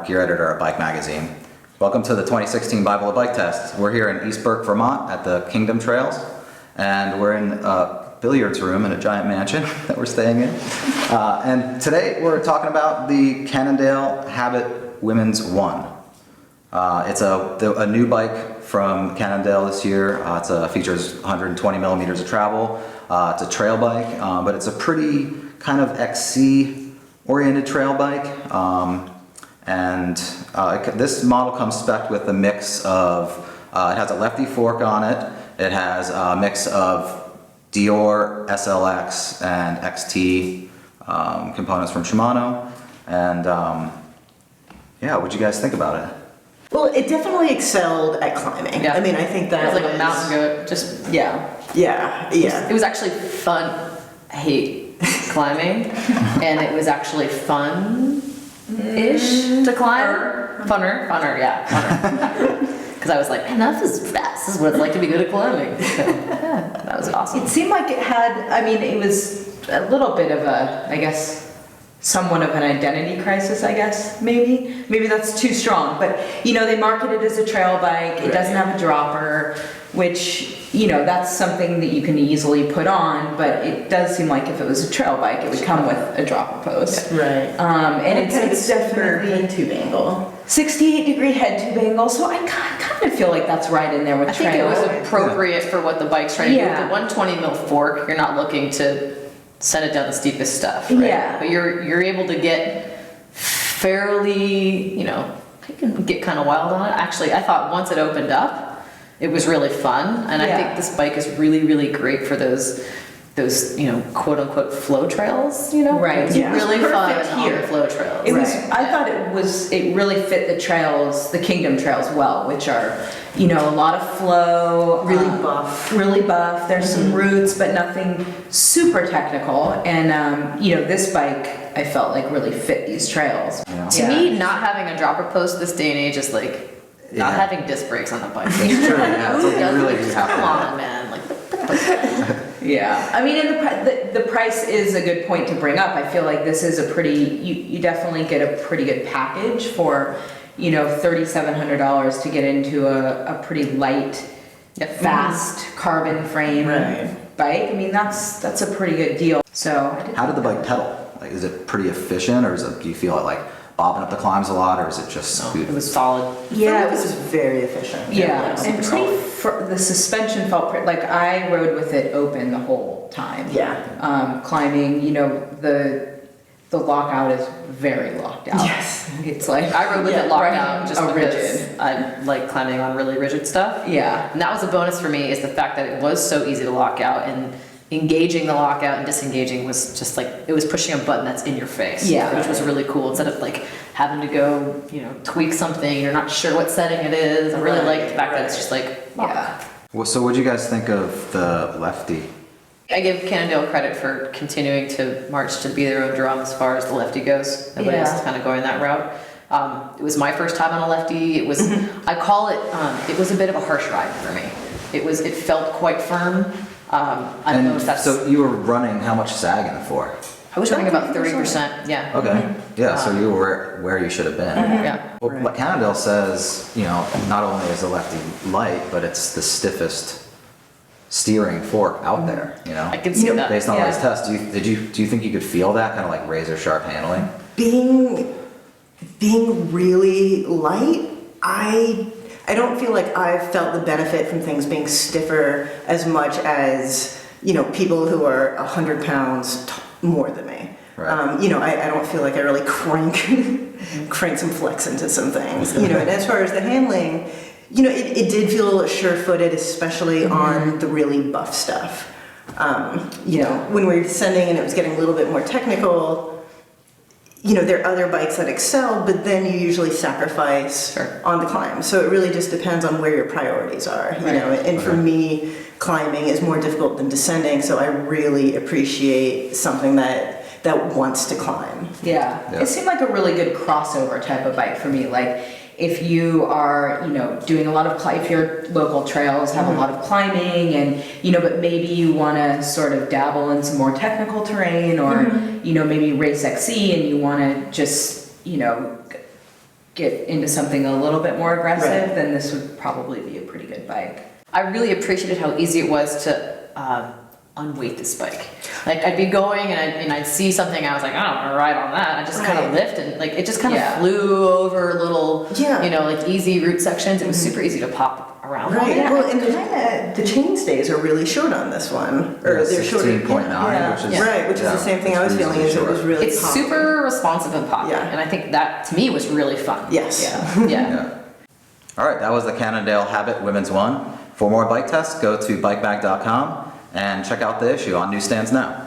Mark, your editor at Bike Magazine. Welcome to the 2016 Bible of Bike Test. We're here in East Burke, Vermont at the Kingdom Trails, and we're in a billiards room in a giant mansion that we're staying in. And today we're talking about the Cannondale Habit Women's One. It's a new bike from Cannondale this year. It features 120 millimeters of travel. It's a trail bike, but it's a pretty kind of XC-oriented trail bike. This model comes spec'd with a mix of, it has a lefty fork on it. It has a mix of Dior, SLX, and XT components from Shimano. And yeah, what'd you guys think about it? Well, it definitely excelled at climbing. Yeah. I mean, I think that it was like a mountain goat. Just yeah. It was actually fun. I hate climbing, and it was actually fun-ish to climb. Funner, yeah. Because I was like, man, this is what it's like to be good at climbing. So, yeah, that was awesome. It seemed like it had, it was a little bit of a, somewhat of an identity crisis, maybe. Maybe that's too strong, but, they market it as a trail bike. It doesn't have a dropper, which, that's something that you can easily put on, but it does seem like if it was a trail bike, it would come with a dropper post. Right. And it's definitely head tube angle. 68-degree head tube angle, so I kind of feel like that's right in there with trail. I think it was appropriate for what the bike's trying to do. With the 120 mil fork, you're not looking to send it down the steepest stuff, right? Yeah. But you're able to get fairly, you can get kind of wild on it. Actually, I thought once it opened up, it was really fun, and I think this bike is really, really great for those quote unquote flow trails, Right. It's really fun on the flow trails. It was. I thought it really fit the trails, the Kingdom trails well, which are, a lot of flow, Really buff. Really buff. There's some roots, but nothing super technical. And this bike, I felt like really fit these trails. Yeah. To me, not having a dropper post this day and age is like not having disc brakes on the bike. It's true, yeah. It's like you really do have to. Come on, man. Yeah, and the price is a good point to bring up. I feel like this is a pretty, you definitely get a pretty good package for, $3,700 to get into a pretty light, fast carbon frame bike. I mean, that's a pretty good deal. So How did the bike pedal? Like, is it pretty efficient, or do you feel it like bobbing up the climbs a lot, or is it just smooth? It was solid. Yeah, it was very efficient. yeah, super and the suspension felt pretty, like I rode with it open the whole time. Yeah. Climbing, the lockout is very locked out. Yes. It's like I rode with it locked out just because rigid. I like climbing on really rigid stuff. Yeah. And that was a bonus for me, is the fact that it was so easy to lock out, and engaging the lockout and disengaging was just like, it was pushing a button that's in your face. Yeah. Which was really cool, instead of like having to go, tweak something, you're not sure what setting it is. I really liked the fact that it's just like, Yeah. Well, so what'd you guys think of the lefty? I give Cannondale credit for continuing to march to be their own drum as far as the lefty goes. Everybody else is kind of going that route. It was my first time on a lefty. It was, I call it, it was a bit of a harsh ride for me. It felt quite firm. I don't know if that's... So you were running how much sag in the fork? I was running about 30%, yeah. Okay, yeah, so you were where you should have been. Yeah. Well, what Cannondale says, not only is the lefty light, but it's the stiffest steering fork out there, I can see that. Based on all these tests, do you think you could feel that kind of like razor sharp handling? Being really light, I don't feel like I've felt the benefit from things being stiffer as much as, people who are 100 pounds more than me. Right. I don't feel like I really crank some flex into some things. And as far as the handling, it did feel sure-footed, especially on the really buff stuff. When we were descending and it was getting a little bit more technical, there are other bikes that excel, but then you usually sacrifice on the climb. So it really just depends on where your priorities are, and for me, climbing is more difficult than descending, so I really appreciate something that wants to climb. Yeah. It seemed like a really good crossover type of bike for me. Like, if you are, doing a lot of, if your local trails have a lot of climbing and, but maybe you want to sort of dabble in some more technical terrain, or, maybe race XC and you want to just, get into something a little bit more aggressive, Right. then this would probably be a pretty good bike. I really appreciated how easy it was to unweight this bike. Like I'd be going and I'd see something, I was like, I don't want to ride on that. I just kind Right. of lift and like it just kind of Yeah. flew over little, Yeah. you know, like easy route sections. It was super easy to pop around. Right. Yeah, Well, and kinda- the chain stays are really short on this one, or they're shorter. 16.9, Yeah. which is. Right, which is yeah, the same thing I was it's feeling. Is it was short. really It's popping. super responsive and popping, Yeah. and I think that to me was really fun. Yes. Yeah. Yeah. Yeah. All right, that was the Cannondale Habit Women's One. For more bike tests, go to bikebag.com and check out the issue on newsstands now.